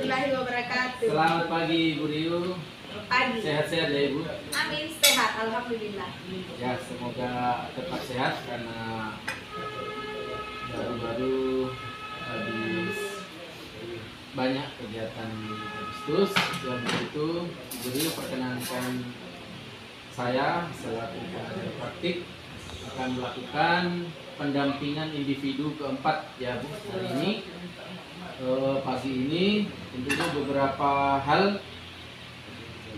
warahmatullahi wabarakatuh. Selamat pagi Ibu Riu. Pagi. Sehat-sehat ya Ibu? Amin, sehat, alhamdulillah. Ya, semoga tetap sehat karena baru-baru habis banyak kegiatan Agustus. Dan itu Ibu Riu perkenankan saya selaku pengajar praktik akan melakukan pendampingan individu keempat ya Bu hari ini. Pagi ini tentunya beberapa hal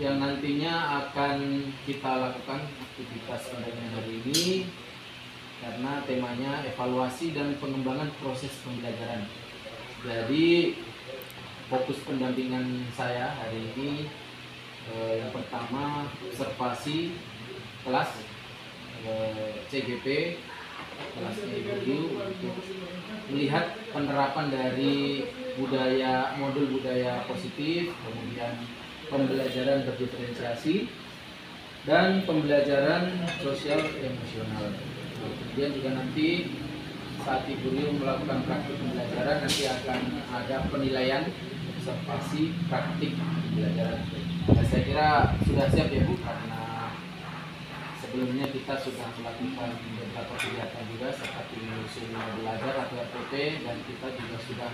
yang nantinya akan kita lakukan aktivitas pendampingan hari ini karena temanya evaluasi dan pengembangan proses pembelajaran. Jadi fokus pendampingan saya hari ini yang pertama observasi kelas CGP kelasnya Ibu Riu untuk melihat penerapan dari modul budaya positif, kemudian pembelajaran berdiferensiasi dan pembelajaran sosial emosional. Kemudian juga nanti saat Ibu Riu melakukan praktik pembelajaran nanti akan ada penilaian observasi praktik pembelajaran. Nah, saya kira sudah siap ya Bu, karena sebelumnya kita sudah melakukan beberapa kegiatan juga seperti menyusun belajar atau RPP, dan kita juga sudah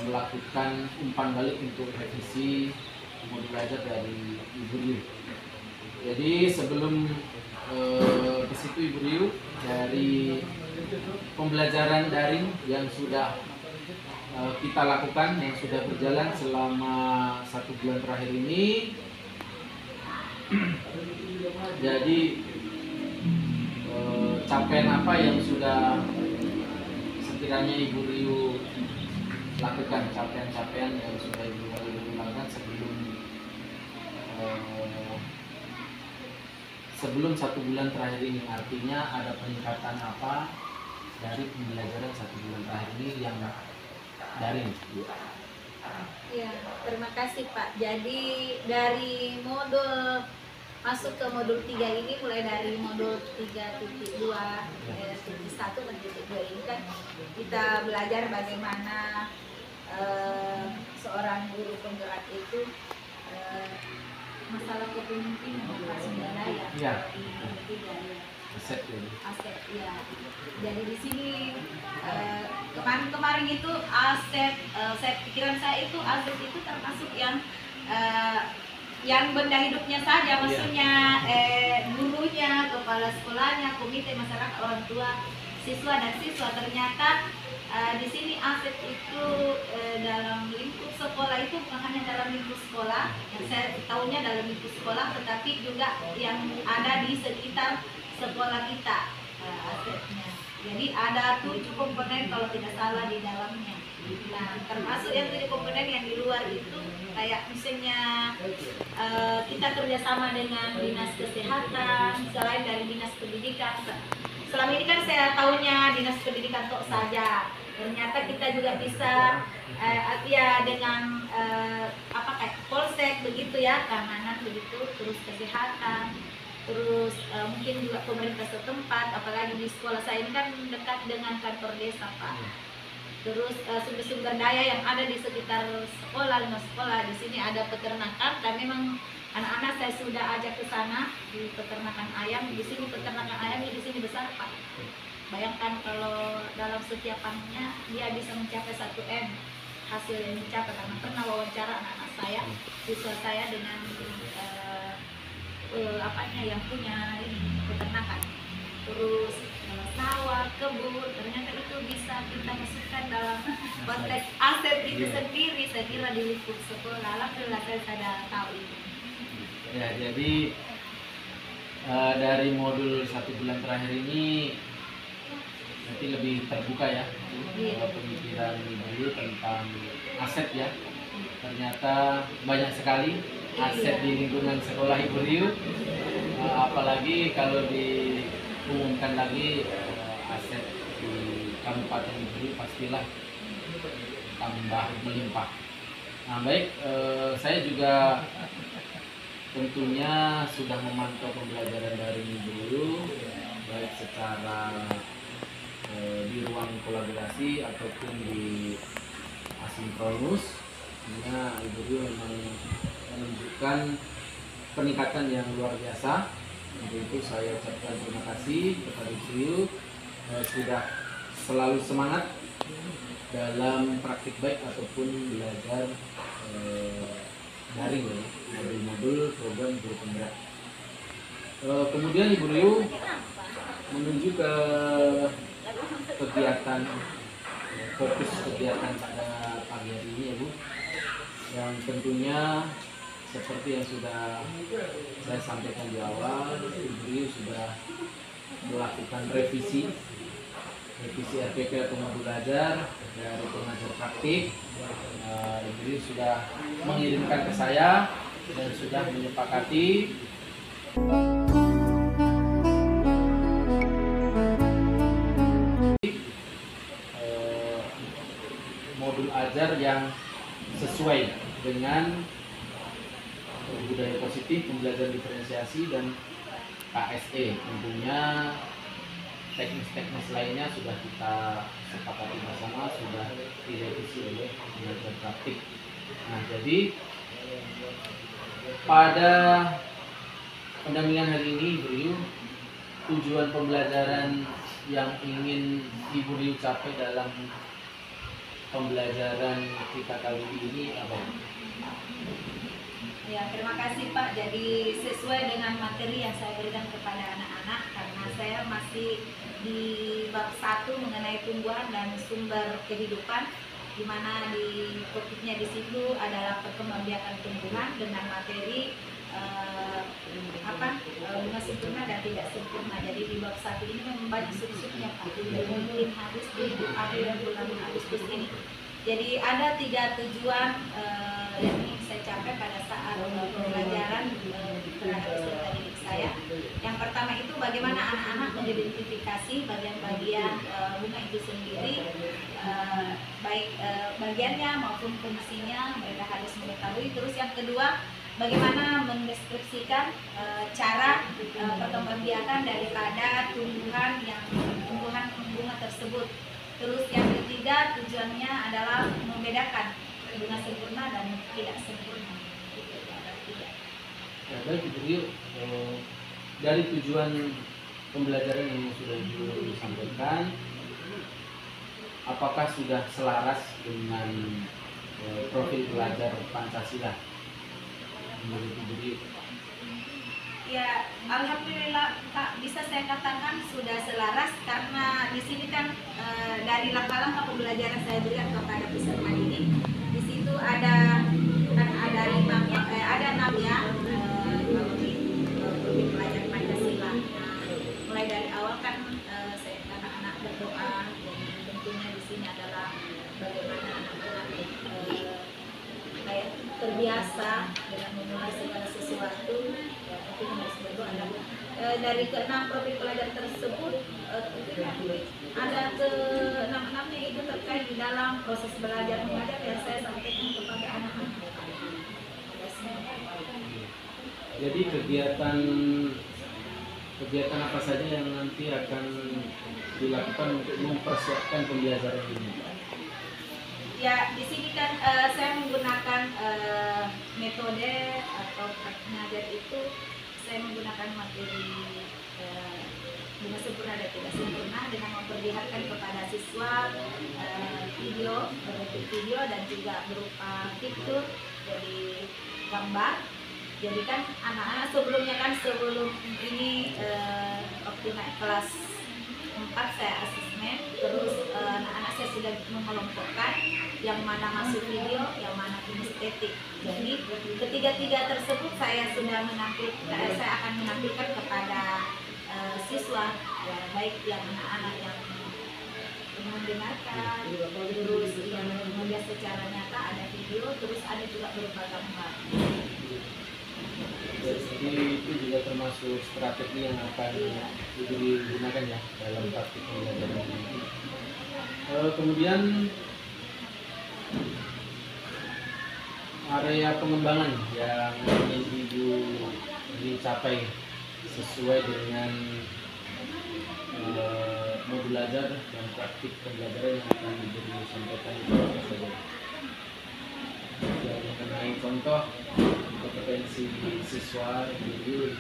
melakukan umpan balik untuk revisi modul belajar dari Ibu Riu. Jadi sebelum ke situ Ibu Riu, dari pembelajaran daring yang sudah kita lakukan, yang sudah berjalan selama 1 bulan terakhir ini, jadi capaian apa yang sudah sekiranya Ibu Riu lakukan, capaian-capaian yang sudah Ibu Riu lakukan sebelum 1 bulan terakhir ini, artinya ada peningkatan apa dari pembelajaran 1 bulan terakhir ini yang daring. Ya, terima kasih Pak. Jadi dari modul masuk ke modul 3 ini, mulai dari modul 3.2 titik 1 dan titik 2 ini kan kita belajar bagaimana seorang guru penggerak itu masalah kepemimpinan sumber daya aset ya. Jadi di sini kemarin itu aset, saya pikiran saya itu aset itu termasuk yang benda hidupnya saja, maksudnya gurunya, kepala sekolahnya, komite masyarakat, orang tua, siswa dan siswa. Ternyata di sini aset itu dalam lingkup sekolah itu bukan hanya dalam lingkup sekolah, yang saya tahunya dalam lingkup sekolah, tetapi juga yang ada di sekitar sekolah kita asetnya. Jadi ada 7 komponen kalau tidak salah di dalamnya. Nah, termasuk yang 7 komponen yang di luar itu kayak misalnya kita kerjasama dengan dinas kesehatan, selain dari dinas pendidikan. Selama ini kan saya tahunya dinas pendidikan tok saja. Ternyata kita juga bisa ya dengan kayak polsek begitu ya, keamanan begitu, terus kesehatan, terus mungkin juga pemerintah setempat, apalagi di sekolah saya ini kan dekat dengan kantor desa Pak. Terus sumber-sumber daya yang ada di sekitar sekolah, 5 sekolah di sini ada peternakan, dan memang anak-anak saya sudah ajak ke sana di peternakan ayam. Di sini peternakan ayamnya di sini besar Pak. Bayangkan kalau dalam setiap panennya dia bisa mencapai 1 M hasil yang dicapai, karena pernah wawancara anak-anak saya, siswa saya dengan yang punya ini peternakan. Terus sawah, kebun, ternyata itu bisa kita masukkan dalam konteks aset itu sendiri. Saya kira di lingkup sekolah, alhamdulillah saya sudah tahu itu. Ya, jadi dari modul 1 bulan terakhir ini nanti lebih terbuka ya pemikiran Ibu tentang aset ya. Ternyata banyak sekali aset di lingkungan sekolah Ibu Riu, apalagi kalau diumumkan lagi aset di Kabupaten Ibu Riu pastilah tambah melimpah. Nah baik, saya juga tentunya sudah memantau pembelajaran dari Ibu Riu, baik secara di ruang kolaborasi ataupun di asinkronus. Sehingga Ibu Rio memang menunjukkan peningkatan yang luar biasa. Untuk itu saya ucapkan terima kasih kepada Ibu Rio sudah selalu semangat dalam praktik baik ataupun belajar daring ya, modul-modul program guru penggerak. Kemudian Ibu Rio menuju ke kegiatan, fokus kegiatan pada pagi hari ini ya Bu, yang tentunya seperti yang sudah saya sampaikan di awal, Ibu Rio sudah melakukan revisi RPP atau modul belajar dari pengajar praktik. Ibu Rio sudah mengirimkan ke saya dan sudah menyepakati modul ajar yang sesuai dengan budaya positif, pembelajaran diferensiasi dan KSE. Tentunya teknis-teknis lainnya sudah kita sepakati bersama, sudah direvisi oleh pengajar praktik. Nah, jadi pada pendampingan hari ini Ibu Rio, tujuan pembelajaran yang ingin Ibu Rio capai dalam pembelajaran kita kali ini apa? Ya, terima kasih Pak. Jadi sesuai dengan materi yang saya berikan kepada anak-anak, karena saya masih di bab 1 mengenai tumbuhan dan sumber kehidupan, di mana di topiknya di situ adalah perkembangbiakan tumbuhan dengan materi bunga sempurna dan tidak sempurna. Jadi di bab 1 ini memang banyak sub-subnya Pak. Mungkin harus di akhir bulan Agustus ini. Jadi ada 3 tujuan yang ingin saya capai pada saat pembelajaran terhadap peserta didik saya. Yang pertama itu bagaimana anak-anak mengidentifikasi bagian-bagian bunga itu sendiri, baik bagiannya maupun fungsinya mereka harus mengetahui. Terus yang kedua, bagaimana mendeskripsikan cara perkembangbiakan daripada tumbuhan bunga tersebut. Terus yang ketiga, tujuannya adalah membedakan bunga sempurna dan tidak sempurna. Ya, baik Ibu Rio, dari tujuan pembelajaran yang sudah Ibu sampaikan, apakah sudah selaras dengan profil pelajar Pancasila menurut Ibu Rio? Ya, alhamdulillah Pak, bisa saya katakan sudah selaras, karena di sini kan dari langkah-langkah pembelajaran saya berikan kepada peserta didik. Di situ ada 6 ya profil pelajar Pancasila. Mulai dari awal kan anak-anak berdoa, dan tentunya di sini adalah bagaimana anak-anak kayak terbiasa dengan memulai segala sesuatu. Dari ke-6 profil pelajar tersebut, ada ke-6-6-nya itu terkait di dalam proses belajar mengajar yang saya sampaikan kepada anak-anak. Jadi kegiatan apa saja yang nanti akan dilakukan untuk mempersiapkan pembelajaran ini? Ya, di sini kan saya menggunakan metode atau mengajar itu, saya menggunakan materi bunga sempurna dan tidak sempurna dengan memperlihatkan kepada siswa video dan juga berupa fitur, jadi gambar. Jadi kan anak-anak sebelum ini waktu naik kelas 4 saya asesmen, terus anak-anak saya sudah mengelompokkan yang mana masuk video, yang mana kinestetik. Jadi ketiga-tiga tersebut saya akan menampilkan kepada siswa, ya, baik yang anak-anak yang mendengarkan, terus yang melihat secara nyata ada video, terus ada juga berupa gambar. Jadi itu juga termasuk strategi yang akan digunakan ya dalam praktik pembelajaran ini. Kemudian area pengembangan yang ingin Ibu dicapai sesuai dengan modul belajar dan praktik pembelajaran yang akan Ibu sampaikan itu apa saja? contoh kompetensi siswa guru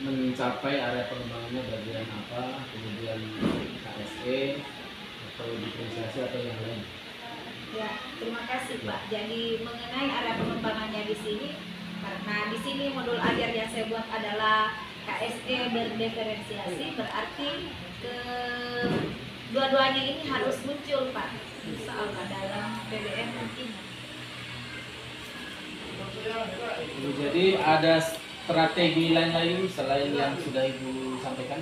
mencapai area pengembangannya bagian apa, kemudian KSE atau diferensiasi atau yang lain. Ya, terima kasih Pak. Jadi mengenai area pengembangannya di sini, karena di sini modul ajar yang saya buat adalah KSE berdiferensiasi, berarti dua-duanya ini harus muncul Pak, insya Allah dalam PBM nantinya. Jadi ada strategi lain-lain selain yang sudah Ibu sampaikan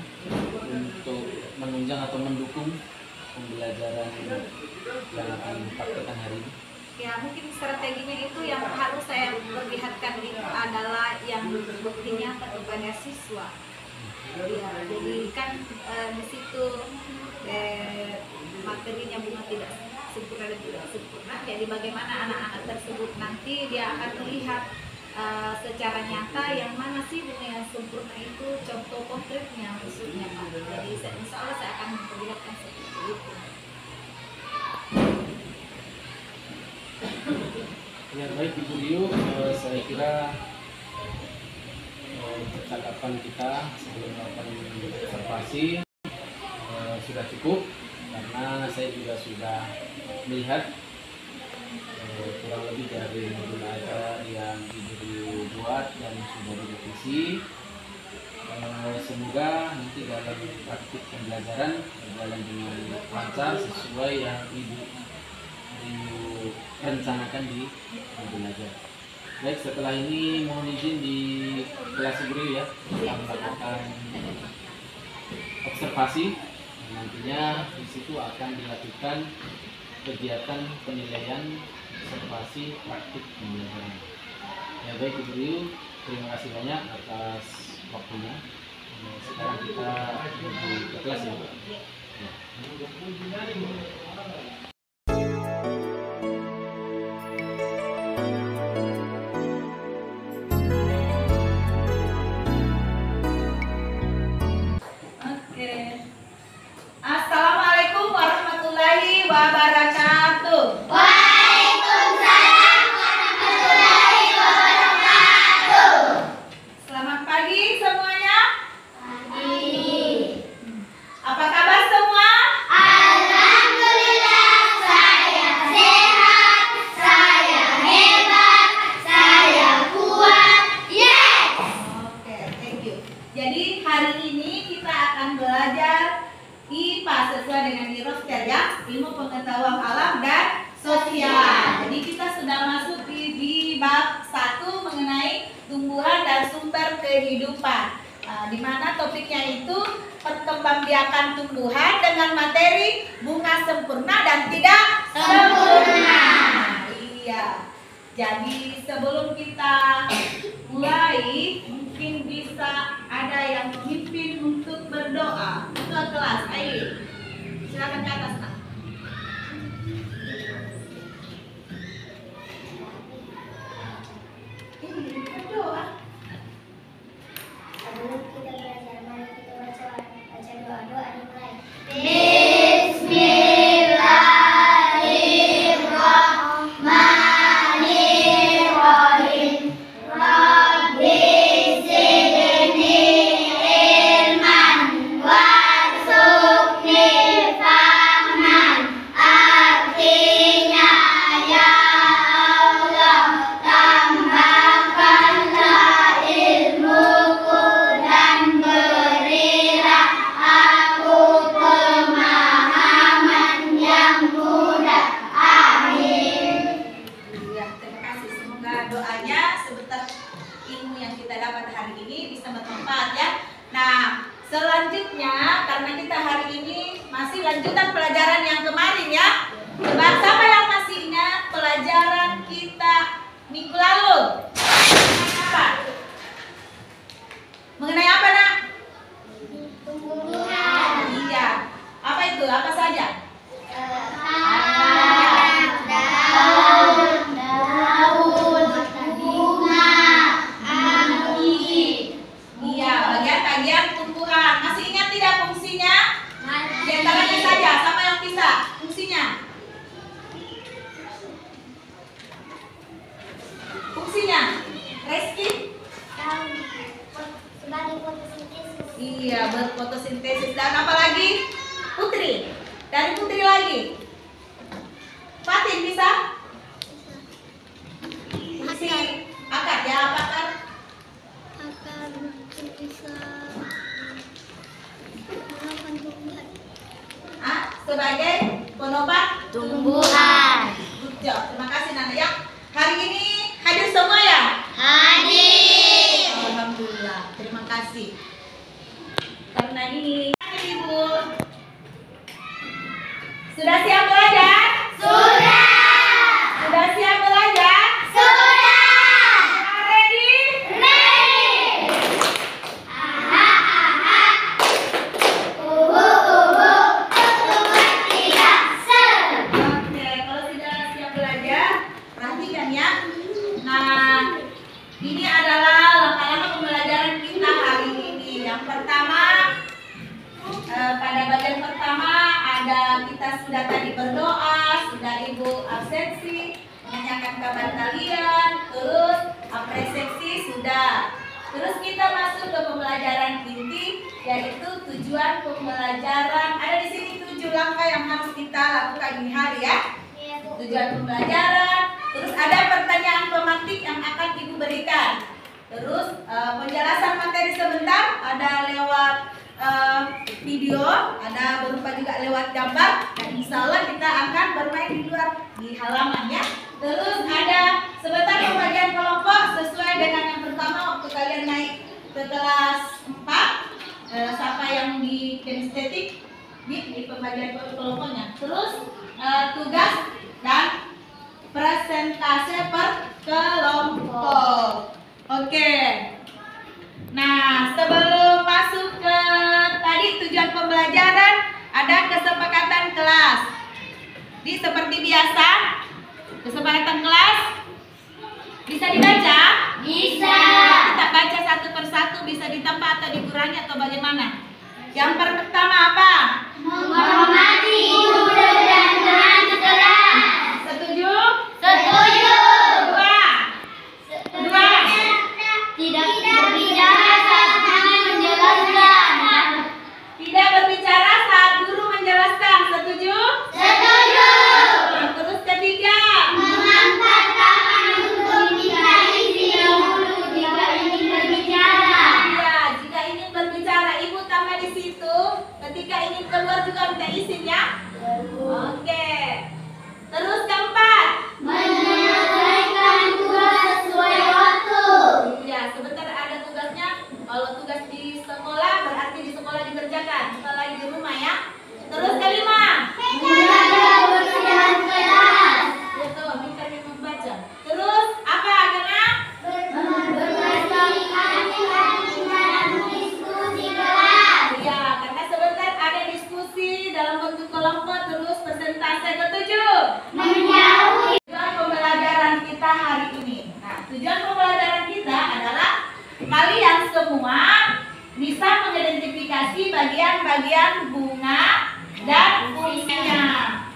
untuk menunjang atau mendukung pembelajaran yang akan dipraktekkan hari ini? Ya, mungkin strateginya itu yang harus saya perlihatkan itu adalah yang bukti nyata kepada siswa. Ya, jadi kan di situ materinya bunga tidak sempurna dan tidak sempurna. Jadi bagaimana anak-anak tersebut nanti dia akan melihat secara nyata yang mana sih bunga yang sempurna itu, contoh konkretnya maksudnya Pak. Jadi insya Allah saya akan memperlihatkan seperti itu. Ya baik Ibu Liu, saya kira percakapan kita sebelum melakukan observasi sudah cukup, karena saya juga sudah melihat kurang lebih dari modul ajar yang Ibu Liu buat dan sudah direvisi. Semoga nanti dalam praktik pembelajaran berjalan dengan lancar sesuai yang Ibu rencanakan di modul ajar. Baik, setelah ini mohon izin di kelas Ibu ya, kita melakukan observasi. Nantinya di situ akan dilakukan kegiatan penilaian observasi praktik pembelajaran. Ya baik Ibu Liu, terima kasih banyak atas waktunya. Sekarang kita menuju ke kelas ya. Assalamualaikum warahmatullahi wabarakatuh. Waalaikumsalam warahmatullahi wabarakatuh. Selamat pagi semuanya. Pagi. Apa kabar semua? Alhamdulillah, saya sehat, saya hebat, saya kuat. Yes. Oke, thank you. Jadi hari ini kita akan belajar IPA sesuai dengan di roster ya, ilmu pengetahuan alam dan sosial. Jadi kita sudah masuk di bab 1 mengenai tumbuhan dan sumber kehidupan. Di mana topiknya itu perkembangbiakan tumbuhan dengan materi bunga sempurna dan tidak sempurna. Iya. Jadi sebelum kita mulai, mungkin bisa ada yang memimpin untuk berdoa ke kelas. Ayo, silakan ke atas Nak. Berdoa. Sebelum kita belajar, mari kita baca doa dimulai. Bismillahirrahmanirrahim. Rabbi zidni ilman warzuqni fahman. Artinya ya Allah, tambahkanlah ilmuku dan berilah aku pemahaman yang mudah. Amin. Ya, terima kasih. Semoga doanya sebentar ilmu yang kita dapat hari ini bisa bermanfaat ya. Nah, selanjutnya karena kita hari ini masih lanjutan pelajaran yang kemarin ya. Coba siapa yang masih ingat pelajaran kita minggu lalu? Apa? Mengenai apa Nak? Tumbuhan. Iya. Apa itu? Apa saja? Daun, bunga, angin. Iya, bagian-bagian tumbuhan. Masih ingat tidak fungsinya? Di antaranya saja, siapa yang bisa? Fungsinya? Iya, berfotosintesis. Dan apa lagi? Putri. Dari Putri lagi. Fatin bisa? Si akar ya, apa akar? Akan bisa melakukan tumbuhan. Sebagai penobat Tumbuhan. Good job. Terima kasih Nana ya. Hari ini hadir semua ya? Hadir. Alhamdulillah. Terima kasih. Karena ini Ibu sudah siap belajar? Sudah. Sudah siap belajar? Sudah. Ready? Ready. Aha, aha. Uhu. Ketupat tidak ser. Oke, kalau sudah siap belajar, perhatikan ya. Nah, ini adalah langkah-langkah pembelajaran kita hari ini. Yang pertama, pada bagian pertama ada kita sudah tadi berdoa, sudah Ibu absensi, menanyakan kabar kalian, terus apresiasi sudah. Terus kita masuk ke pembelajaran inti, yaitu tujuan pembelajaran. Ada di sini 7 langkah yang harus kita lakukan di hari ya. Tujuan pembelajaran. Terus ada pertanyaan pemantik yang akan Ibu berikan. Terus penjelasan materi sebentar ada lewat video, ada berupa juga lewat gambar. Dan insya Allah kita akan bermain di luar di halaman ya. Terus ada sebentar pembagian kelompok sesuai dengan yang pertama waktu kalian naik ke kelas 4 siapa yang di kinestetik di pembagian kelompoknya. Terus tugas dan presentase per kelompok. Oke. Nah, sebelum masuk ke tadi tujuan pembelajaran, ada kesepakatan kelas. Seperti biasa, kesepakatan kelas bisa dibaca? Bisa. Kita baca satu persatu, bisa ditambah atau dikurangi atau bagaimana? Yang pertama apa? Menghormati guru dan teman sekelas. Setuju? Setuju. Dua. Tidak berbicara saat guru menjelaskan. Tidak berbicara saat guru menjelaskan. Setuju? Setuju. Terus ketiga. Mengangkat tangan untuk diminta izin guru jika ingin berbicara. Ya, jika ingin berbicara, Ibu tambah di situ. Ketika ingin keluar juga minta izin ya. Oke. Terus keempat. Menyelesaikan tugas sesuai waktu. Ya, sebentar ada tugasnya. Kalau tugas di sekolah berarti di sekolah dikerjakan, bukan lagi di rumah ya. Terus kelima. Menjaga kebersihan kelas. Ya tuh, minta dia membaca. Terus apa Agana? Berkomunikasi dan diskusi kelas. Ya, karena sebentar ada diskusi dalam bentuk kelompok. Terus persentase ketujuh. Menjauhi. Tujuan pembelajaran kita hari ini. Nah, tujuan pembelajaran kita adalah kalian semua bisa mengidentifikasi bagian-bagian bunga dan fungsinya.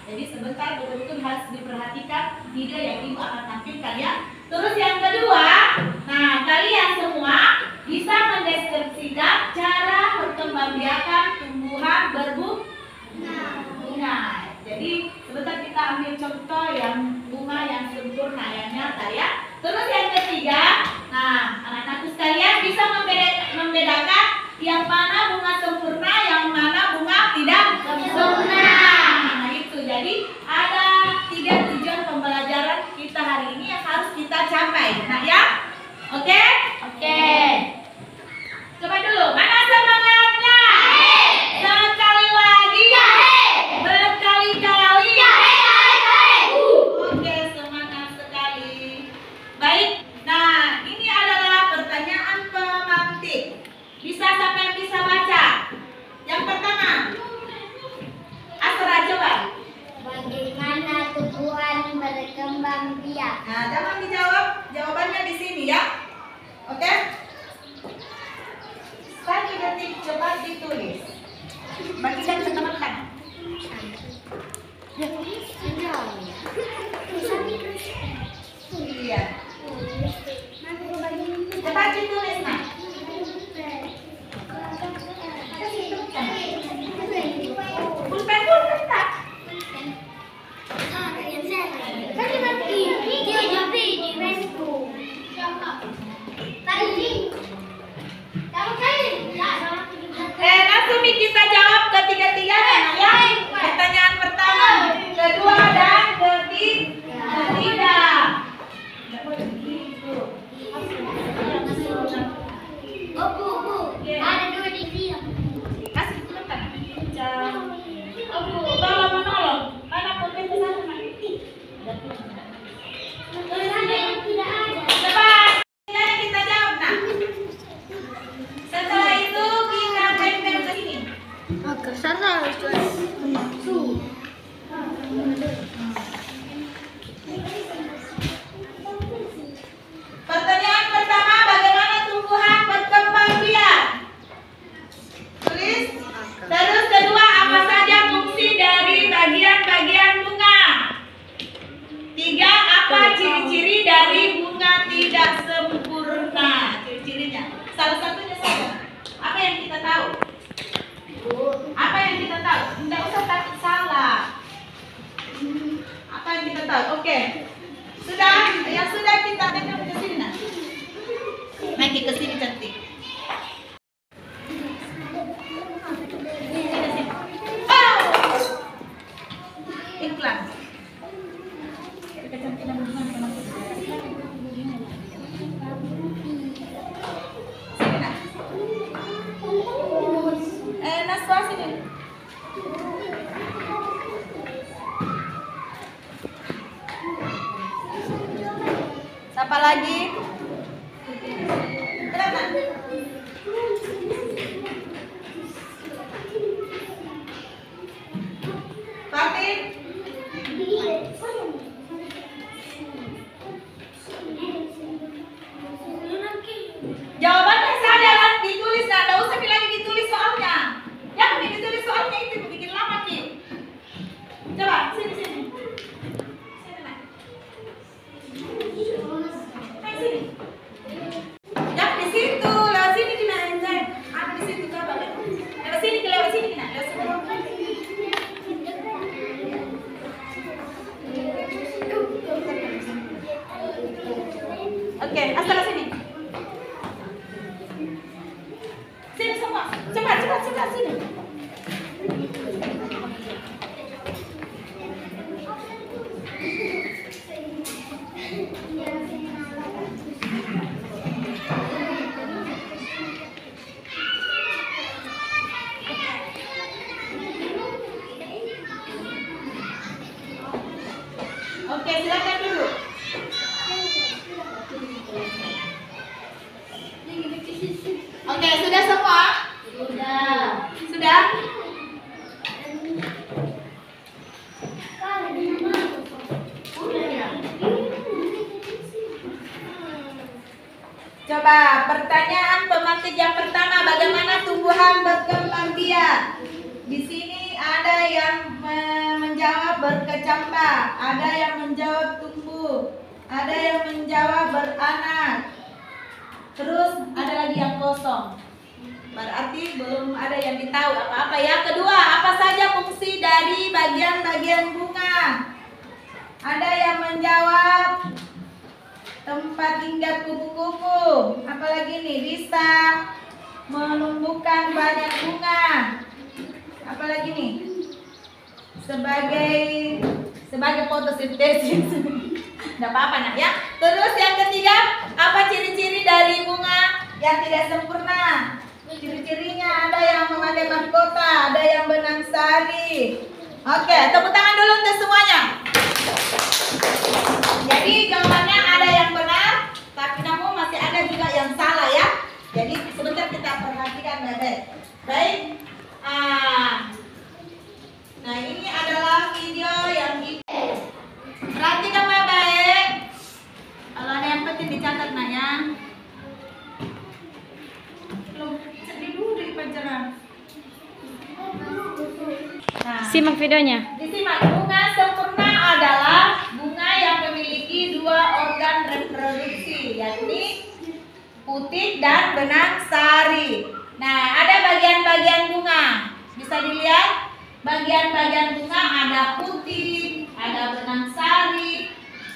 Jadi sebentar betul-betul harus diperhatikan video yang Ibu akan tampilkan ya. Terus yang kedua, nah kalian semua bisa mendeskripsikan cara perkembangbiakan tumbuhan berbunga. Jadi sebentar kita ambil contoh yang bunga yang sempurna yang nyata ya. Terus yang ketiga, nah anak-anakku sekalian bisa membedakan yang mana bunga sempurna, yang mana bunga tidak sempurna. Nah itu, jadi ada 3 tujuan pembelajaran kita hari ini yang harus kita capai. Nah ya, oke? Oke. Coba dulu, mana semangatnya? Sekali lagi. Berkali-kali. Oke, semangat sekali. Baik, nah ini adalah pertanyaan pemantik. Bisa siapa yang bisa baca? Yang pertama, Asra coba. Bagaimana tumbuhan berkembang biak? Nah, jangan dijawab, jawabannya di sini ya. Oke? 1 detik coba ditulis. Bagikan ke teman-teman. Iya. Cepat ditulis, Nak. Cepat, kita jawab nak. Setelah itu kita tempel ke sini. Pertanyaan pertama, bagaimana tumbuhan berkembang biak? Tulis. Terus kedua, apa saja fungsi dari bagian-bagian bunga? Tiga, apa ciri-ciri dari bunga tidak sempurna? Ciri-cirinya. Salah satunya saja. Apa yang kita tahu? Apa yang kita tahu? Tidak usah takut salah. Apa yang kita tahu? Oke. Sudah? Yang sudah kita tempel ke sini nah. Naik ke sini cantik. Oh! Iklan. Kecantikan bunga kenapa? Sini nak. Naswa sini. Siapa lagi? Kenapa? Fatin? Jawabannya saja lah ditulis, nah, tidak usah lagi ditulis soalnya. Jangan ditulis soalnya itu bikin lama Ki. Coba sini. Sini nak. Naik sini. Jangan di situ, lewat sini kena enggak. Ada di situ coba. Lewat sini lewat sini kena. Lewat sini. Oke, asal sini. Sini semua. Cepat sini. Oke, silakan dulu. Oke, sudah semua? Sudah? Coba pertanyaan pemantik yang pertama, bagaimana tumbuhan berkembang biak? Di sini ada yang menjawab berkecambah, ada yang menjawab tumbuh, ada yang menjawab beranak. Terus ada lagi yang kosong. Berarti belum ada yang ditahu apa-apa ya. Kedua, apa saja fungsi dari bagian-bagian bunga? Ada yang menjawab tempat tinggal kupu-kupu. Apalagi nih, bisa menumbuhkan banyak bunga. Apalagi nih, sebagai fotosintesis. Tidak apa-apa nak ya. Terus yang ketiga, apa ciri-ciri dari bunga yang tidak sempurna? Ciri-cirinya ada yang memakai mahkota, ada yang benang sari. Oke, tepuk tangan dulu untuk semuanya. Jadi jawabannya ada yang benar, tapi namun masih ada juga yang salah ya. Jadi sebentar kita perhatikan baik-baik. Baik. Nah ini adalah video yang perhatikan baik-baik. Kalau ada yang penting dicatat nak ya. Sedih dulu di pelajaran. Nah, Simak videonya. disimak. Bunga sempurna adalah bunga yang memiliki dua organ reproduksi, yakni putik dan benang sari. Nah, ada bagian-bagian bunga. Bisa dilihat bagian-bagian bunga ada putik, ada benang sari,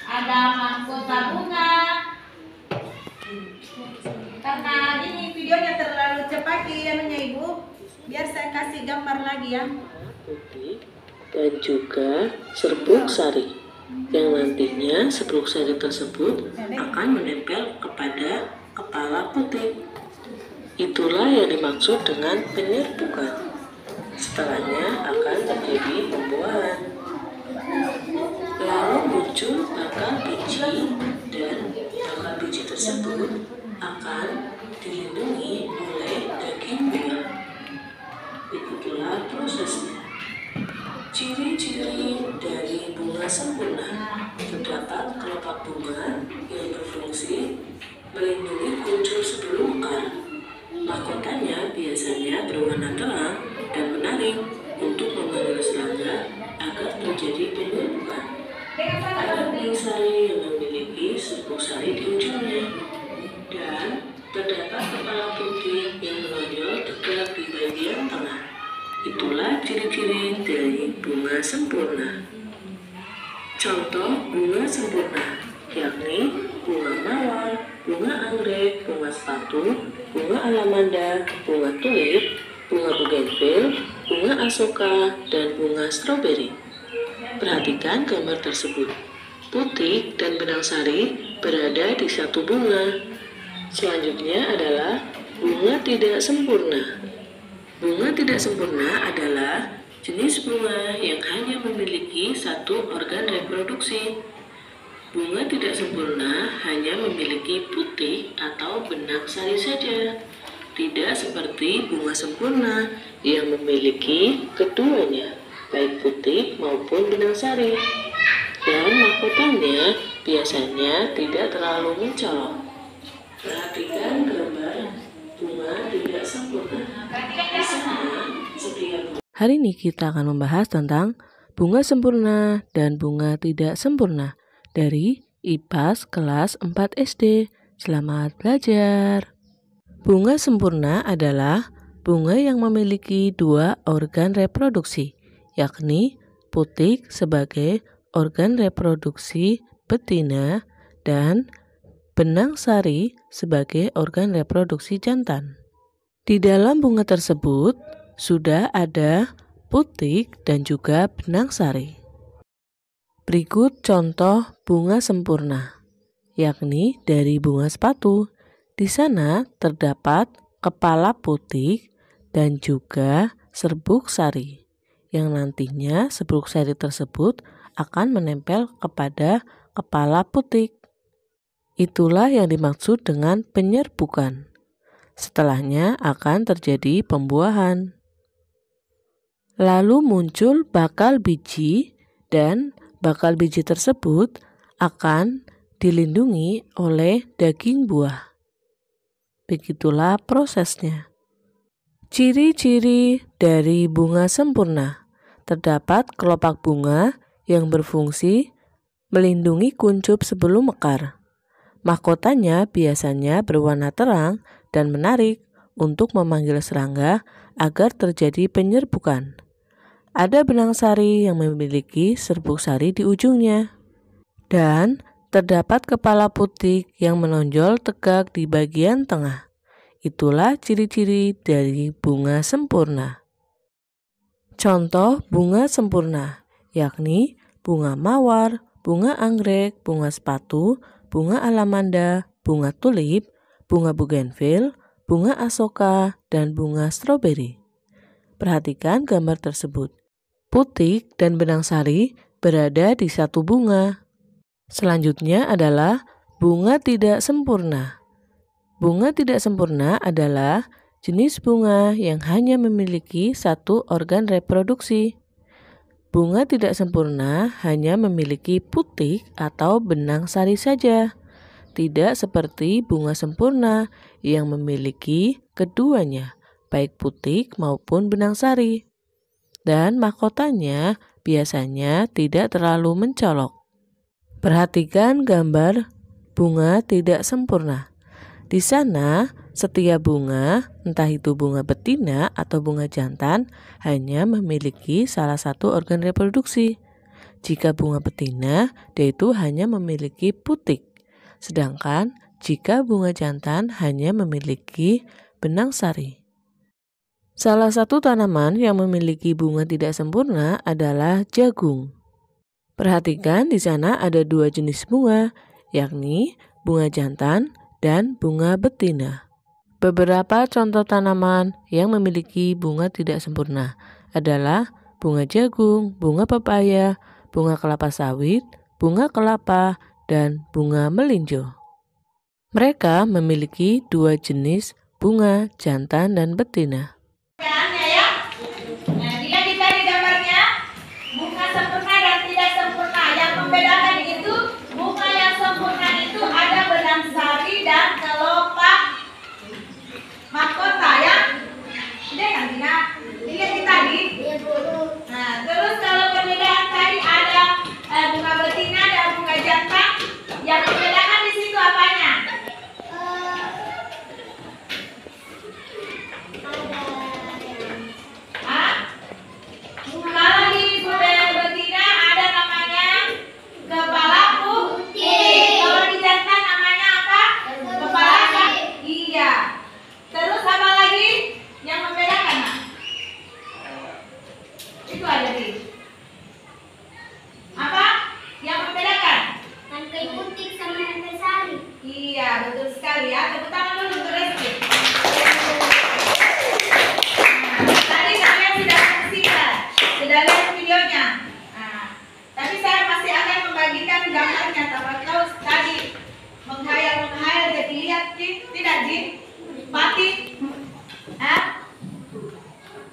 ada mahkota bunga. Karena ini videonya terlalu cepat ya Ibu, biar saya kasih gambar lagi ya. Putih dan juga serbuk sari yang nantinya serbuk sari tersebut akan menempel kepada kepala putik. Itulah yang dimaksud dengan penyerbukan. Setelahnya akan terjadi pembuahan. Lalu muncul bakal biji dan bakal biji tersebut akan dilindungi oleh daging buah. Begitulah prosesnya. Ciri-ciri dari bunga sempurna: terdapat kelopak bunga yang berfungsi melindungi kuncup sebelum mekar. Mahkotanya biasanya berwarna terang dan menarik untuk memanggil serangga agar terjadi penyerbukan. Ada bening sari yang memiliki serbuk sari di ujungnya, dan terdapat kepala putih yang menonjol tegak di bagian tengah. Itulah ciri-ciri dari bunga sempurna. Contoh bunga sempurna yakni bunga mawar, bunga anggrek, bunga sepatu, bunga alamanda, bunga tulip, bunga bougainville, bunga asoka, dan bunga stroberi. Perhatikan gambar tersebut. Putik dan benang sari berada di satu bunga. Selanjutnya adalah bunga tidak sempurna. Bunga tidak sempurna adalah jenis bunga yang hanya memiliki satu organ reproduksi. Bunga tidak sempurna hanya memiliki putik atau benang sari saja. Tidak seperti bunga sempurna yang memiliki keduanya, baik putik maupun benang sari. Dan mahkotanya biasanya tidak terlalu mencolok. Perhatikan gambar bunga tidak sempurna. Di sana, setiap Hari ini kita akan membahas tentang bunga sempurna dan bunga tidak sempurna dari IPAS kelas 4 SD. Selamat belajar. Bunga sempurna adalah bunga yang memiliki dua organ reproduksi, yakni putik sebagai organ reproduksi betina dan benang sari sebagai organ reproduksi jantan. Di dalam bunga tersebut sudah ada putik dan juga benang sari. Berikut contoh bunga sempurna, yakni dari bunga sepatu. Di sana terdapat kepala putik dan juga serbuk sari, yang nantinya serbuk sari tersebut akan menempel kepada kepala putik. Itulah yang dimaksud dengan penyerbukan. Setelahnya akan terjadi pembuahan. Lalu muncul bakal biji dan bakal biji tersebut akan dilindungi oleh daging buah. Begitulah prosesnya. Ciri-ciri dari bunga sempurna: terdapat kelopak bunga yang berfungsi melindungi kuncup sebelum mekar. Mahkotanya biasanya berwarna terang dan menarik untuk memanggil serangga agar terjadi penyerbukan. Ada benang sari yang memiliki serbuk sari di ujungnya. Dan terdapat kepala putik yang menonjol tegak di bagian tengah. Itulah ciri-ciri dari bunga sempurna. Contoh bunga sempurna, yakni bunga mawar, bunga anggrek, bunga sepatu, bunga alamanda, bunga tulip, bunga bougainville, bunga asoka, dan bunga stroberi. Perhatikan gambar tersebut. Putik dan benang sari berada di satu bunga. Selanjutnya adalah bunga tidak sempurna. Bunga tidak sempurna adalah jenis bunga yang hanya memiliki satu organ reproduksi. Bunga tidak sempurna hanya memiliki putik atau benang sari saja. Tidak seperti bunga sempurna yang memiliki keduanya, baik putik maupun benang sari. Dan mahkotanya biasanya tidak terlalu mencolok. Perhatikan gambar bunga tidak sempurna. Di sana, setiap bunga, entah itu bunga betina atau bunga jantan, hanya memiliki salah satu organ reproduksi. Jika bunga betina, dia itu hanya memiliki putik. Sedangkan jika bunga jantan hanya memiliki benang sari. Salah satu tanaman yang memiliki bunga tidak sempurna adalah jagung. Perhatikan di sana ada dua jenis bunga, yakni bunga jantan dan bunga betina. Beberapa contoh tanaman yang memiliki bunga tidak sempurna adalah bunga jagung, bunga pepaya, bunga kelapa sawit, bunga kelapa, dan bunga melinjo. Mereka memiliki 2 jenis bunga, jantan dan betina. Perbedaannya ya. Nah, dilihat di tadi gambarnya, bunga sempurna dan tidak sempurna. Yang membedakan itu bunga yang sempurna itu ada benang sari dan kelopak mahkota ya. Ini kan Dina. Dilihat di tadi. Nah, terus kalau perbedaan tadi ada bunga betina dan bunga jantan. Yang membedakan di situ apanya? Kalau di bunga betina ada namanya kepala putih. Kalau di jantan namanya apa? Kepala kan? Iya. Terus apa lagi yang membedakan? Nak? Itu ada di apa? Yang membedakan? Rantai putih sama rantai sari. Iya, betul sekali ya. Tepuk tangan dulu untuk Reski. Nah, tadi kalian sudah lihat videonya. Nah, tapi saya masih akan membagikan gambarnya. Tapi kau tadi menghayal jadi lihat tidak Jin? Mati? Hah?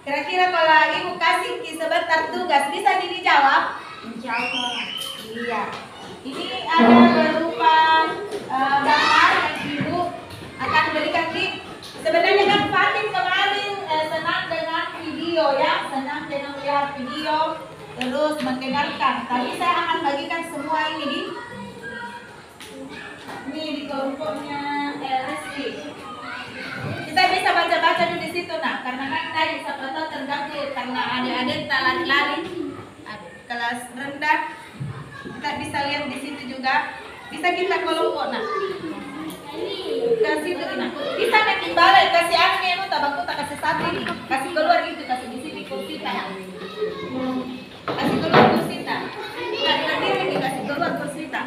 Kira-kira kalau ibu kasih sebentar tugas bisa dijawab? Jawab. Iya. Ini ada berupa gambar yang ibu akan berikan di. Sebenarnya kan Fatin kemarin senang dengan video ya, senang dengan melihat video, terus mendengarkan. Tapi saya akan bagikan semua ini di kelompoknya Reski. Kita bisa baca-baca dulu di situ nak, karena kan tadi siapa tahu terganggu karena adik-adik tak lari-lari kelas rendah. Kita bisa lihat di situ juga. Bisa kita kelompok nak. Kasih itu nak. Bisa nanti balik kasih aneh itu tabakku tak kasih satu ini. Kasih keluar gitu, kasih di sini kursi tak. Kasih keluar kursi tak. Nanti lagi kasih keluar kursi tak.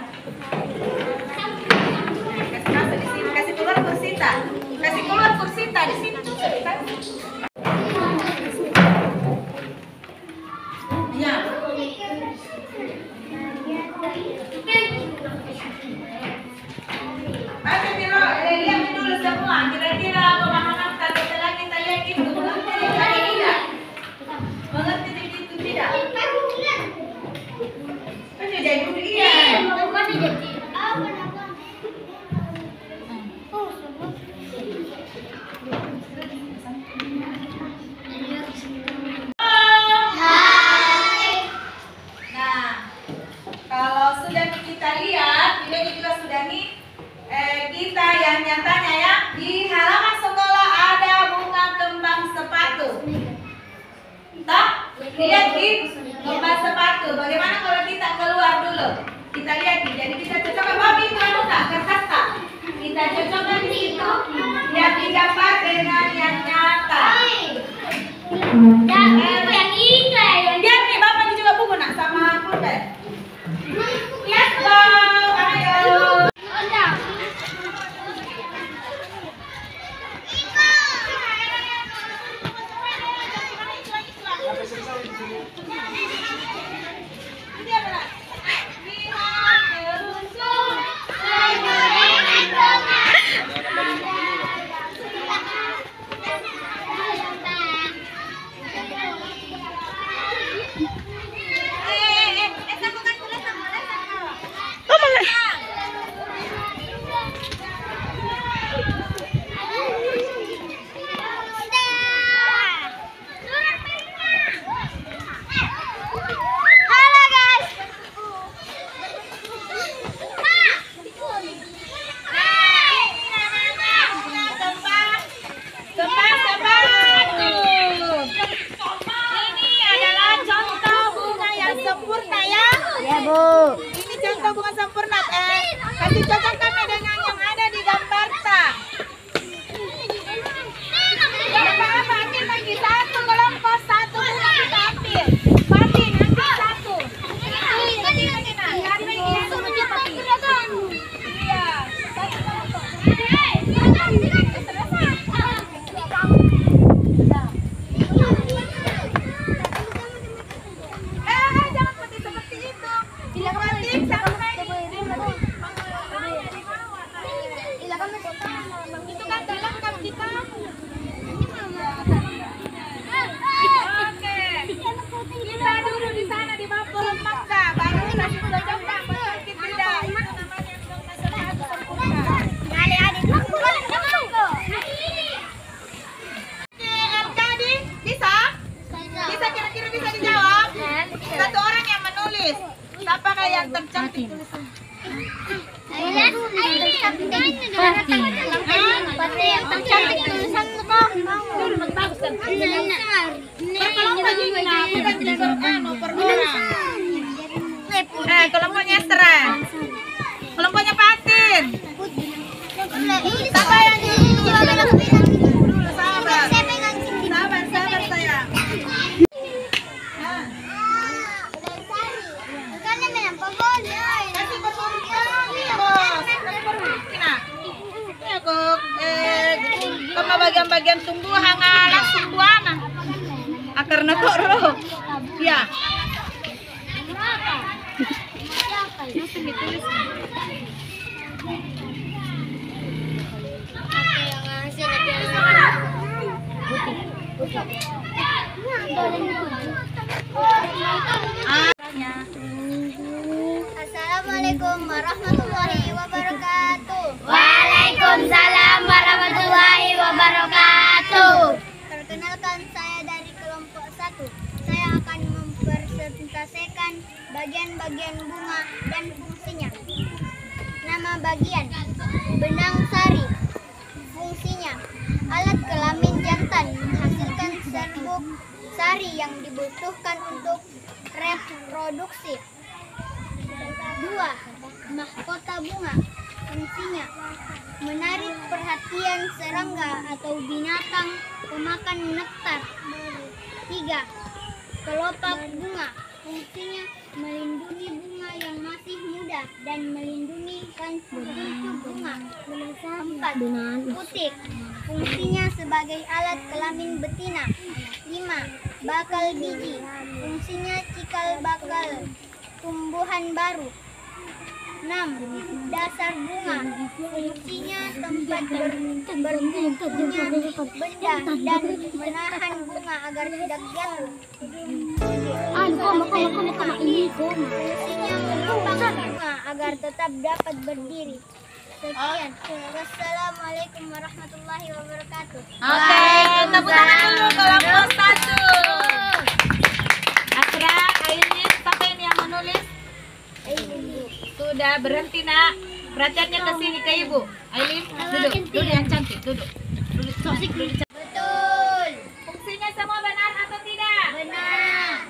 Kasih di sini, kasih keluar kursi tak. Kasih keluar kursi tak di sini tuh kita. Ya. Baca Miro, lihat dulu semua. Kira-kira pemahaman setelah kita lihat itu mengerti tidak? Mengerti itu tidak? Kan jadi iya. Kalau sudah kita lihat, videonya juga sudah nih kita yang nyatanya ya, di halaman sekolah ada bunga kembang sepatu. Toh, lihat di kembang sepatu. Bagaimana kalau kita keluar dulu? Kita lihat nih, jadi kita cocokkan babi itu anu tak kertas tak? Kita cocokkan di situ yang didapat dengan yang nyata. Yang ini kayak Lihat nih, bapak ini juga buku nak sama pulpen. Lihat dong, ayo. Ini contoh bunga sempurna. Kasih cocokkan dengan yang ada di gambar tak? Apa ambil lagi satu kelompok, satu bunga kita ambil. Pati nanti satu. Iya, satu kelompok. Jangan seperti itu. Yang penting Pati yang tercantik tulisan lo kok. Kelompoknya Estra. Kelompoknya Fatin. Siapa yang Sabar sayang. Kama bagian-bagian tumbuhan langsung buana. Akarna toro. Ya. Assalamualaikum warahmatullahi wabarakatuh. Waalaikumsalam warahmatullahi wabarakatuh. Perkenalkan, saya dari kelompok 1. Saya akan mempresentasikan bagian-bagian bunga dan fungsinya. Nama bagian: benang sari. Fungsinya: alat kelamin jantan menghasilkan serbuk sari yang dibutuhkan untuk reproduksi. 2. Mahkota bunga. Fungsinya: menarik perhatian serangga atau binatang pemakan nektar. 3. Kelopak bunga. Fungsinya: melindungi bunga yang masih muda dan melindungi kuncup bunga. 4. Putik. Fungsinya sebagai alat kelamin betina. 5. Bakal biji. Fungsinya cikal bakal tumbuhan baru. 6. Dasar bunga. Fungsinya tempat bertumbuhnya benda dan menahan bunga agar tidak jatuh. 7. Fungsinya menopang bunga agar tetap dapat berdiri. Sekian. Wassalamualaikum warahmatullahi wabarakatuh. Oke, tepuk tangan dulu kelompok 1. Asra, Aileen, siapa ini yang menulis? Sudah berhenti nak. Perhatiannya ke sini ke ibu. Aileen, duduk yang cantik, duduk. Duduk cantik, duduk cantik. Betul. Fungsinya semua benar atau tidak? Benar.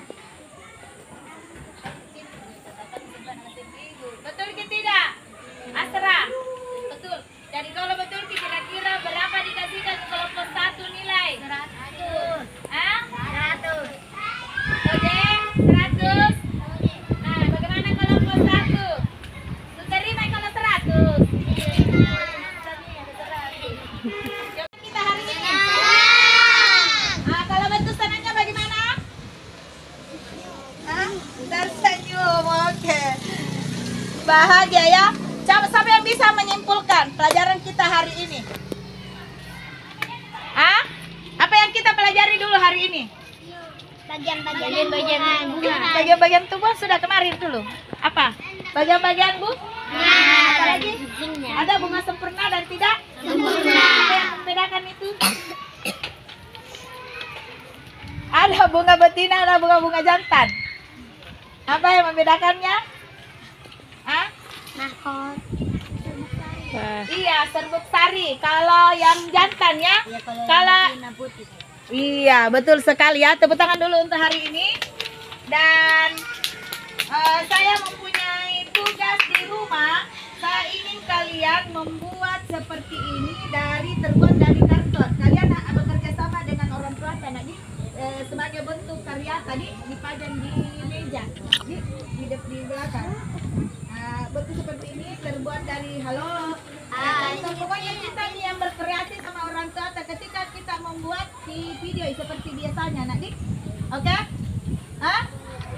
Betul ke tidak? Asra, betul. Jadi kalau betul kira-kira berapa dikasihkan ke kelompok 1 nilai? 100. Hah? 100. Oke, 100. Nah, bagaimana kelompok 1? Terima kalau 100. Coba kita hari ini. Kalau bentuk sananya bagaimana? Tersenyum, oke. Bahagia ya. Siapa yang bisa menyimpulkan pelajaran kita hari ini? Apa yang kita pelajari dulu hari ini? Bagian-bagian tubuh sudah kemarin dulu. Apa? Bagian-bagian bu? Apa lagi? Ada bunga sempurna dan tidak sempurna. Apa yang membedakan itu? Ada bunga betina, ada bunga-bunga jantan. Apa yang membedakannya? Iya, serbuk sari. Kalau yang jantan ya, kalau iya, betul sekali ya. Tepuk tangan dulu untuk hari ini. Dan saya mempunyai tugas di rumah. Saya ingin kalian membuat seperti ini terbuat dari karton. Kalian bekerja sama dengan orang tua tadi sebagai bentuk karya tadi dipajang di meja di belakang. Bentuk seperti ini terbuat dari pokoknya kita ini yang berkreasi sama orang tua ketika kita membuat di video seperti biasanya nak dik. Oke?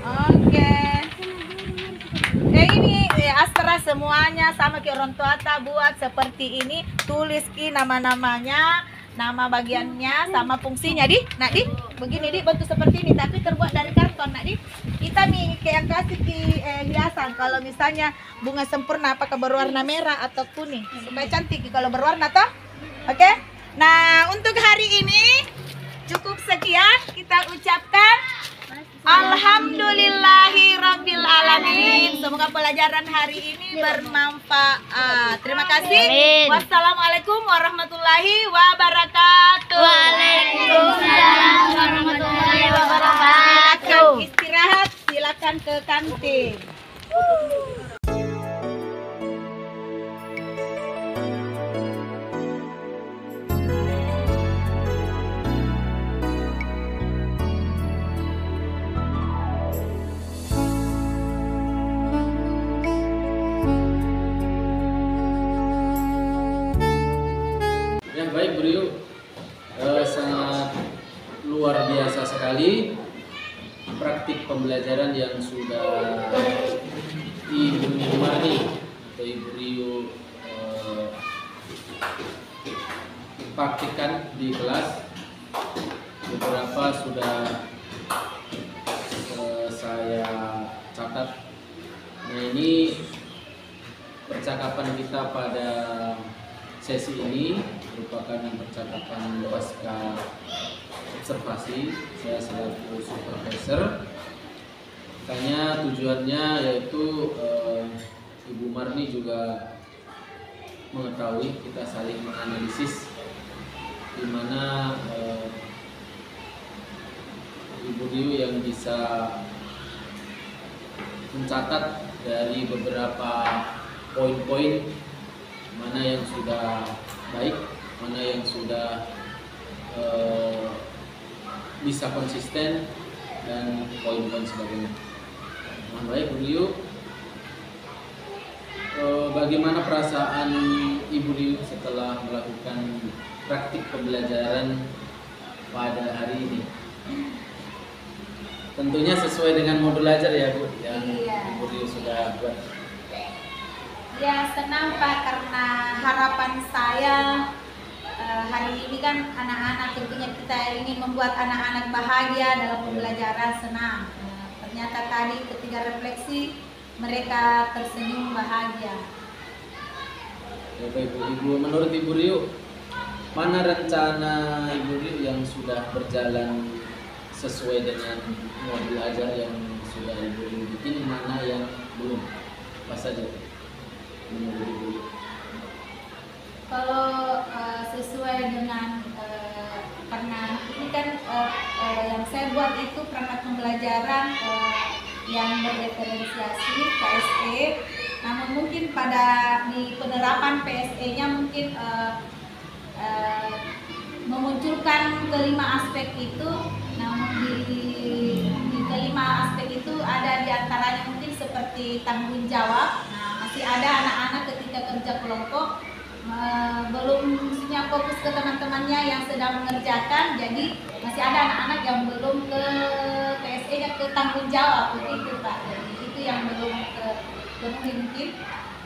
Oke. Ini Astra semuanya sama ke orang tua buat seperti ini, tulis nama-namanya, nama bagiannya sama fungsinya nak dik. Begini dik, bentuk seperti ini tapi terbuat dari karton nak dik. Kita nih kayak kasih hiasan. Kalau misalnya bunga sempurna apakah berwarna merah atau kuning supaya cantik kalau berwarna toh. Oke? Nah, untuk hari ini cukup sekian kita ucapkan alhamdulillahirabbil alamin. Semoga pelajaran hari ini bermanfaat. Terima kasih. kasih. Wassalamualaikum warahmatullahi wabarakatuh. Waalaikumsalam warahmatullahi wabarakatuh. Silakan istirahat, silakan ke kantin. Ya baik Bu Rio, sangat luar biasa sekali praktik pembelajaran yang sudah Ibu Marni atau Ibu Rio praktikkan di kelas. Beberapa sudah saya catat. Nah, ini percakapan kita pada sesi ini merupakan percakapan pasca observasi saya selaku supervisor. Makanya tujuannya yaitu Ibu Marni juga mengetahui kita saling menganalisis di mana Ibu Rio yang bisa mencatat dari beberapa poin-poin mana yang sudah baik, mana yang sudah bisa konsisten, dan poin-poin sebagainya. Nah, baik Bu Rio, bagaimana perasaan Ibu Rio setelah melakukan praktik pembelajaran pada hari ini? Tentunya sesuai dengan modul ajar ya Bu, yang Iya. Ibu Rio sudah buat. Ya senang Pak, karena harapan saya hari ini kan anak-anak, tentunya kita ingin membuat anak-anak bahagia dalam pembelajaran, senang. Ternyata tadi ketika refleksi mereka tersenyum bahagia. Ya baik Bu, menurut Ibu Rio, mana rencana Ibu Rio yang sudah berjalan sesuai dengan modul ajar yang sudah Ibu Rio bikin, mana yang belum? Apa saja menurut Ibu Rio? Kalau sesuai dengan karena ini kan yang saya buat itu perangkat pembelajaran yang berdiferensiasi PSE, namun mungkin pada di penerapan PSE-nya mungkin memunculkan kelima aspek itu, namun di kelima aspek itu ada diantaranya mungkin seperti tanggung jawab. Nah, masih ada anak-anak ketika kerja kelompok belum maksudnya fokus ke teman-temannya yang sedang mengerjakan, jadi masih ada anak-anak yang belum ke PSE-nya, ke tanggung jawab begitu Pak. Jadi itu yang belum terpenuhi mungkin.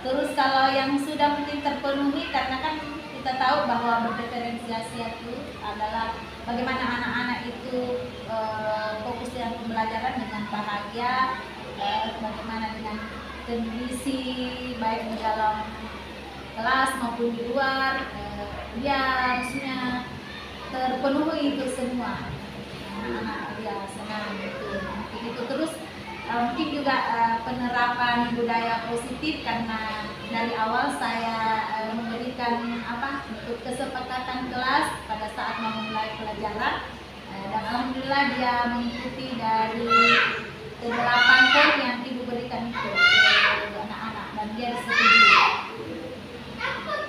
Terus kalau yang sudah mungkin terpenuhi, karena kan kita tahu bahwa berdiferensiasi itu adalah bagaimana anak-anak itu fokus dengan pembelajaran dengan bahagia, bagaimana dengan kondisi baik di dalam kelas maupun di luar, dia maksudnya terpenuhi itu semua. Anak-anak dia senang itu terus. Mungkin juga penerapan budaya positif, karena dari awal saya memberikan untuk kesepakatan kelas pada saat memulai pelajaran, dan alhamdulillah dia mengikuti dari ke-8 poin yang Ibu berikan itu ke anak-anak, dan dia setuju.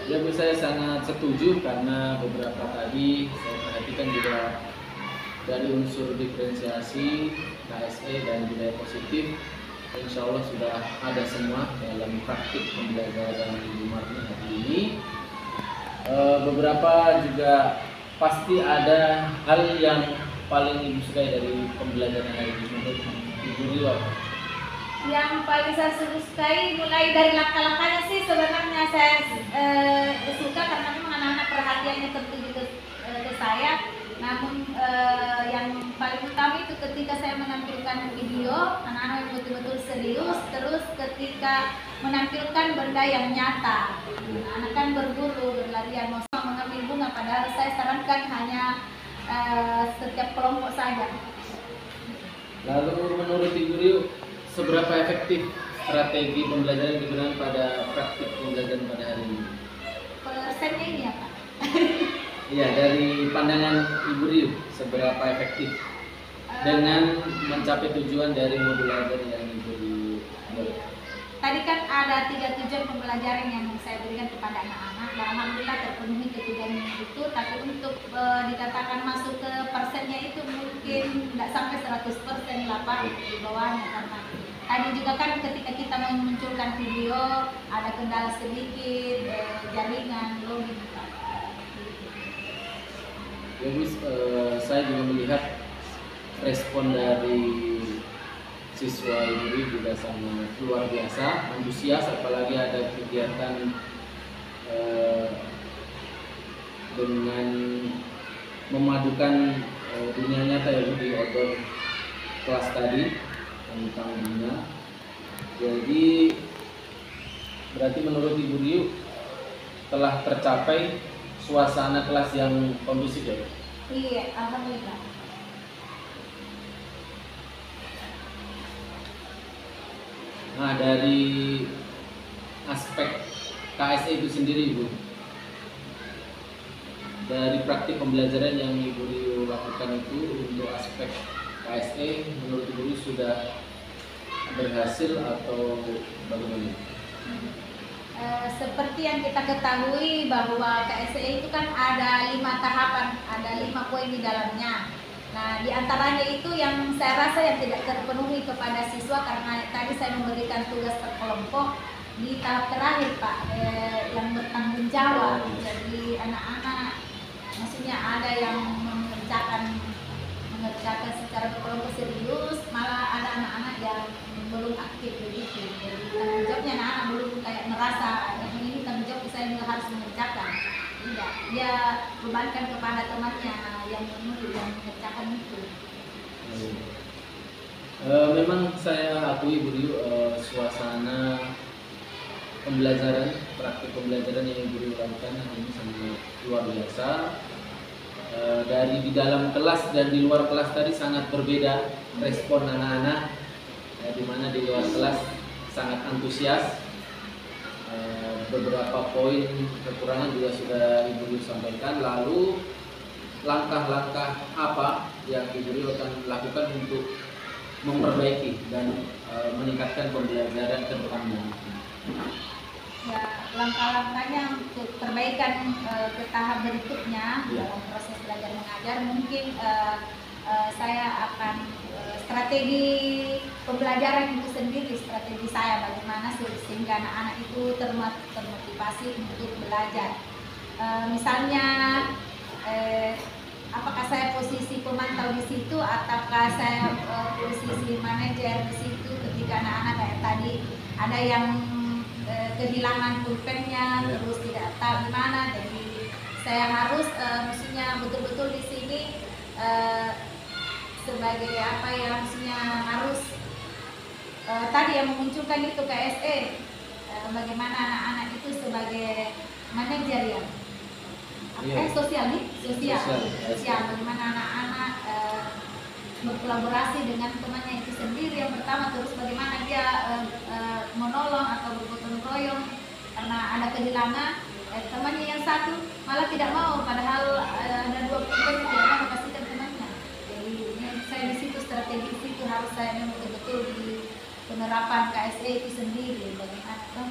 Ya Bu, saya sangat setuju karena beberapa tadi saya perhatikan juga dari unsur diferensiasi, KSE, dan budaya positif, insya Allah sudah ada semua dalam praktik pembelajaran Ibu Marni hari ini. Beberapa juga pasti ada hal yang paling Ibu sukai dari pembelajaran hari ini menurut Ibu Rio. Yang paling saya sukai mulai dari langkah-langkahnya sih sebenarnya saya suka, karena memang anak-anak perhatiannya tertuju ke saya. Namun yang paling utama itu ketika saya menampilkan video, anak-anak yang betul-betul serius, terus ketika menampilkan benda yang nyata. Anak kan berburu, berlarian, mau mengambil bunga, padahal saya sarankan hanya setiap kelompok saja. Lalu menurut Ibu Rio, seberapa efektif strategi pembelajaran yang digunakan pada praktik pembelajaran pada hari ini? persennya ini ya Pak? Iya, dari pandangan Ibu Riu, seberapa efektif dengan mencapai tujuan dari modul ajar yang Ibu Riu buat? Tadi kan ada 3 tujuan pembelajaran yang saya berikan kepada anak-anak. Alhamdulillah terpenuhi ketujuan itu, tapi untuk dikatakan masuk ke persennya itu mungkin tidak sampai 100% lah Pak, di bawahnya. Karena tadi juga kan ketika kita memunculkan video ada kendala sedikit, jaringan, login Pak. Ya Bu, saya juga melihat respon dari siswa ini juga sangat luar biasa, antusias, apalagi ada kegiatan dengan memadukan dunia nyata ya Bu, di outdoor kelas tadi tentang bunga. Jadi berarti menurut Ibu Riu telah tercapai suasana kelas yang kondusif ya Bu? Iya, alhamdulillah. Nah, dari aspek KSE itu sendiri Bu, dari praktik pembelajaran yang Ibu Riu lakukan itu untuk aspek KSE menurut Ibu Riu sudah berhasil atau bagaimana? Seperti yang kita ketahui bahwa KSE itu kan ada 5 tahapan, ada 5 poin di dalamnya. Nah, di antaranya itu yang saya rasa yang tidak terpenuhi kepada siswa karena tadi saya memberikan tugas berkelompok di tahap terakhir Pak, yang bertanggung jawab. Jadi anak-anak, maksudnya ada yang mengerjakan secara berkelompok serius, malah ada anak-anak yang belum aktif begitu. Jadi tanggung jawabnya anak-anak belum kayak merasa ini tanggung jawab saya yang harus mengerjakan. Tidak, dia bebankan kepada temannya yang menulis yang mengerjakan itu. Memang saya akui Bu Riu, suasana pembelajaran, praktik pembelajaran yang Ibu Riu lakukan ini sangat luar biasa. Dari di dalam kelas dan di luar kelas tadi sangat berbeda respon anak-anak, di mana di luar kelas sangat antusias. Beberapa poin kekurangan juga sudah Ibu Riu sampaikan. Lalu langkah-langkah apa yang Ibu Riu akan lakukan untuk memperbaiki dan meningkatkan pembelajaran ke depannya? Ya, langkah-langkahnya untuk perbaikan ke tahap berikutnya dalam proses belajar mengajar mungkin saya akan strategi pembelajaran itu sendiri, strategi saya bagaimana sehingga anak-anak itu termotivasi untuk belajar. Misalnya apakah saya posisi pemantau di situ ataukah saya posisi manajer di situ ketika anak-anak kayak tadi ada yang kehilangan pulpennya terus tidak tahu gimana, jadi saya harus maksudnya betul-betul di sini sebagai apa ya, maksudnya harus tadi yang memunculkan itu KSE, bagaimana anak-anak itu sebagai manajer ya sosial, bagaimana anak-anak berkolaborasi dengan temannya itu sendiri yang pertama, terus bagaimana dia menolong atau bergotong royong karena ada kehilangan temannya yang satu malah tidak mau, padahal ada 2 pulpen yang tidak mau pastikan temannya. Jadi saya di situ strategi itu harus saya memang betul-betul di penerapan KSE itu sendiri bagaimana toh.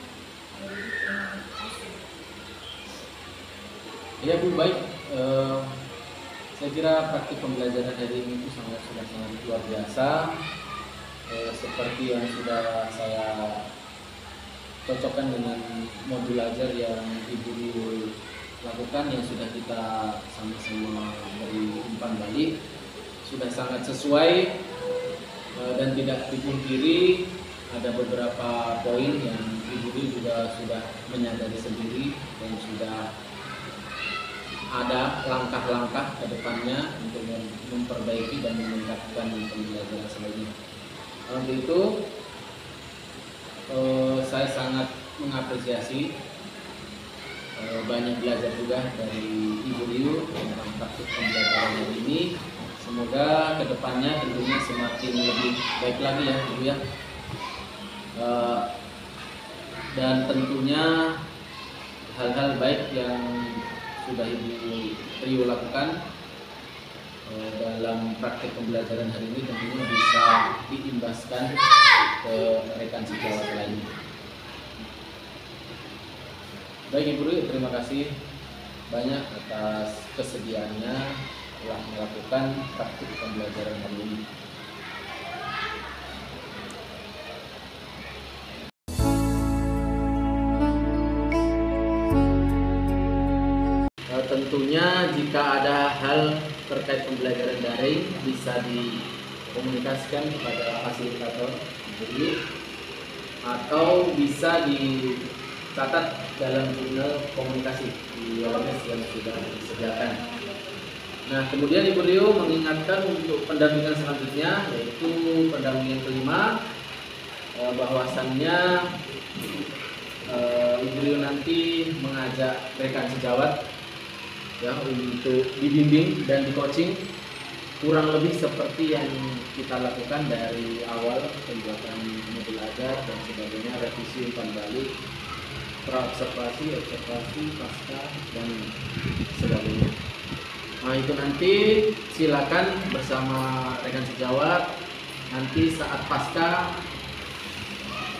Ya Bu, baik. Saya kira praktik pembelajaran hari ini itu sudah sangat luar biasa. Seperti yang sudah saya cocokkan dengan modul ajar yang Ibu Riu lakukan, yang sudah kita sama-sama beri umpan balik, sudah sangat sesuai dan tidak dipungkiri ada beberapa poin yang Ibu Riu juga sudah menyadari sendiri dan sudah ada langkah-langkah ke depannya untuk memperbaiki dan meningkatkan pembelajaran selanjutnya. Untuk itu saya sangat mengapresiasi banyak belajar juga dari Ibu Riu tentang praktik pembelajaran ini. Semoga ke depannya tentunya semakin lebih baik lagi ya Ibu ya. Dan tentunya hal-hal baik yang sudah Ibu Rio lakukan dalam praktek pembelajaran hari ini tentunya bisa diimbaskan ke rekan sejawat lainnya. Baik Ibu Rio, terima kasih banyak atas kesediaannya telah melakukan praktik pembelajaran hari ini. Tentunya jika ada hal terkait pembelajaran daring bisa dikomunikasikan kepada fasilitator guru atau bisa dicatat dalam jurnal komunikasi di LMS yang sudah disediakan. Nah, kemudian Ibu Rio mengingatkan untuk pendampingan selanjutnya, yaitu pendampingan kelima, bahwasannya Ibu Rio nanti mengajak rekan sejawat ya untuk dibimbing dan di coaching kurang lebih seperti yang kita lakukan dari awal pembuatan modul ajar dan sebagainya, revisi umpan balik, praobservasi, observasi, pasca dan sebagainya. Nah itu nanti silakan bersama rekan sejawat, nanti saat pasca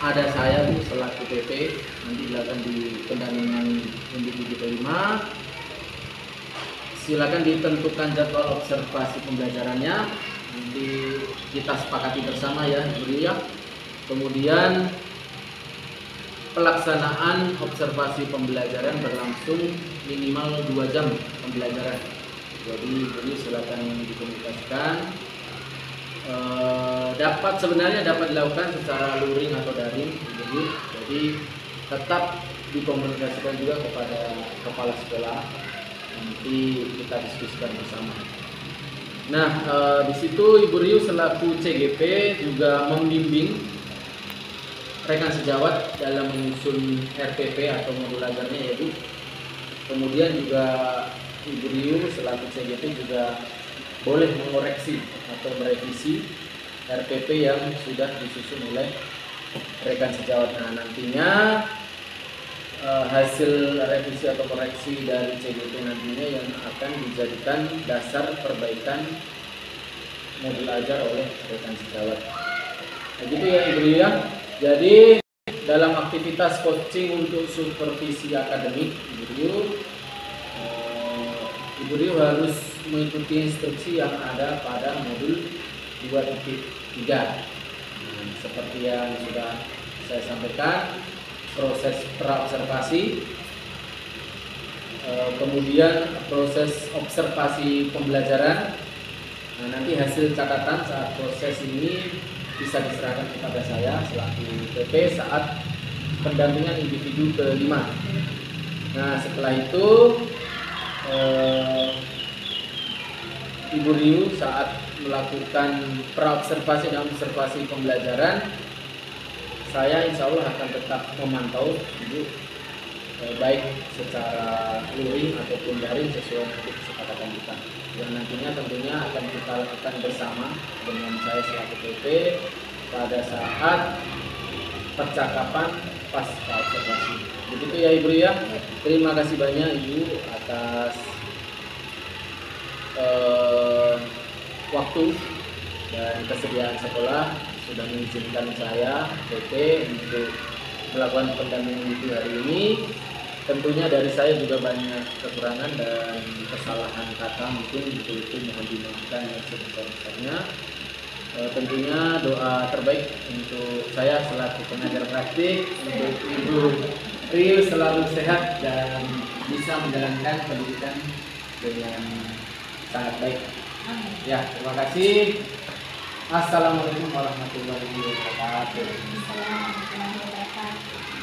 ada saya Bu selaku PP, nanti dilakukan di pendampingan individu kelima. Silakan ditentukan jadwal observasi pembelajarannya, nanti kita sepakati bersama ya Ibu Rio. Kemudian pelaksanaan observasi pembelajaran berlangsung minimal 2 jam pembelajaran. Jadi Ibu Rio silakan dikomunikasikan. Sebenarnya dapat dilakukan secara luring atau daring, Ibu Rio. Jadi tetap dikomunikasikan juga kepada kepala sekolah. Nanti kita diskusikan bersama. Nah, di situ Ibu Rio selaku CGP juga membimbing rekan sejawat dalam menyusun RPP atau modul ajarnya ya Bu. Kemudian juga Ibu Rio selaku CGP juga boleh mengoreksi atau merevisi RPP yang sudah disusun oleh rekan sejawat. Nah, nantinya hasil revisi atau koreksi dari CGP nantinya yang akan dijadikan dasar perbaikan modul ajar oleh rekan sejawat. Nah, gitu ya Ibu Rio ya. Jadi dalam aktivitas coaching untuk supervisi akademik Ibu Rio harus mengikuti instruksi yang ada pada modul 2.3. Seperti yang sudah saya sampaikan, proses praobservasi, kemudian proses observasi pembelajaran. Nah, nanti hasil catatan saat proses ini bisa diserahkan kepada saya selaku PP saat pendampingan individu kelima. Nah, setelah itu Ibu Rio saat melakukan praobservasi dan observasi pembelajaran, saya insya Allah akan tetap memantau Ibu, baik secara luring ataupun daring sesuai dengan kesepakatan kita. Yang nantinya tentunya akan kita lakukan bersama dengan saya selaku PP pada saat percakapan pasca observasi. Begitu ya Ibu ya. Terima kasih banyak Ibu atas waktu dan kesediaan sekolah sudah mengizinkan saya PP untuk melakukan pendampingan itu hari ini. Tentunya dari saya juga banyak kekurangan dan kesalahan kata, mungkin betul-betul mohon dimaafkan yang sebesar-besarnya. Tentunya doa terbaik untuk saya selaku pengajar praktik, untuk Ibu Rio selalu sehat dan bisa menjalankan pendidikan dengan sangat baik. Ya, terima kasih. Assalamualaikum warahmatullahi wabarakatuh. Assalamualaikum warahmatullahi wabarakatuh.